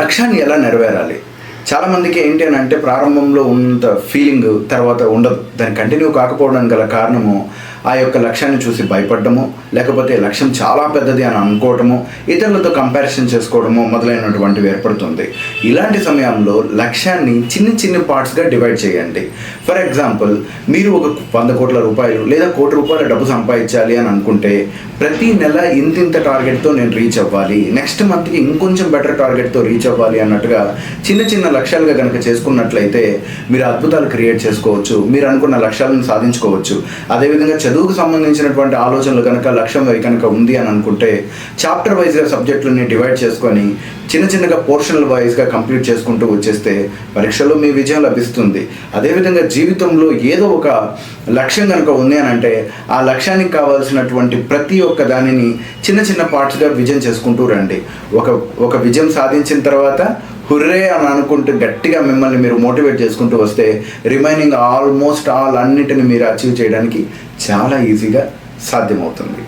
లక్ష్యాన్ని ఎలా నెరవేరాలి? చాలామందికి ఏంటి అని అంటే ప్రారంభంలో ఉన్నంత ఫీలింగ్ తర్వాత ఉండదు. దాన్ని కంటిన్యూ కాకపోవడానికి గల కారణము ఆ యొక్క లక్ష్యాన్ని చూసి భయపడము, లేకపోతే లక్ష్యం చాలా పెద్దది అని అనుకోవటము, ఇతరులతో కంపారిజన్ చేసుకోవడము మొదలైనటువంటివి ఏర్పడుతుంది. ఇలాంటి సమయంలో లక్ష్యాన్ని చిన్న పార్ట్స్గా డివైడ్ చేయండి. ఫర్ ఎగ్జాంపుల్, మీరు ఒక 100 కోట్ల రూపాయలు లేదా ₹1 కోటి డబ్బు సంపాదించాలి అని అనుకుంటే ప్రతి నెల ఇంతింత టార్గెట్తో నేను రీచ్ అవ్వాలి, నెక్స్ట్ మంత్కి ఇంకొంచెం బెటర్ టార్గెట్తో రీచ్ అవ్వాలి అన్నట్టుగా చిన్న లక్ష్యాలుగా కనుక చేసుకున్నట్లయితే మీరు అద్భుతాలు క్రియేట్ చేసుకోవచ్చు, మీరు అనుకున్న లక్ష్యాలను సాధించుకోవచ్చు. అదేవిధంగా చదువుకు సంబంధించినటువంటి ఆలోచనలు కనుక లక్ష్యం కనుక ఉంది అని అనుకుంటే చాప్టర్ వైజ్గా సబ్జెక్టులని డివైడ్ చేసుకొని చిన్నగా పోర్షనల్ వైజ్గా కంప్లీట్ చేసుకుంటూ వచ్చేస్తే పరీక్షలో మీ విజయం లభిస్తుంది. అదేవిధంగా జీవితంలో ఏదో ఒక లక్ష్యం కనుక ఉంది అని అంటే ఆ లక్ష్యానికి కావాల్సినటువంటి ప్రతి ఒక్క దానిని చిన్న పార్ట్స్గా విజయం చేసుకుంటూ రండి. ఒక విజయం సాధించిన తర్వాత హుర్రే అని అనుకుంటూ గట్టిగా మిమ్మల్ని మీరు మోటివేట్ చేసుకుంటూ వస్తే రిమైనింగ్ ఆల్మోస్ట్ ఆల్ అన్నిటిని మీరు అచీవ్ చేయడానికి చాలా ఈజీగా సాధ్యమవుతుంది.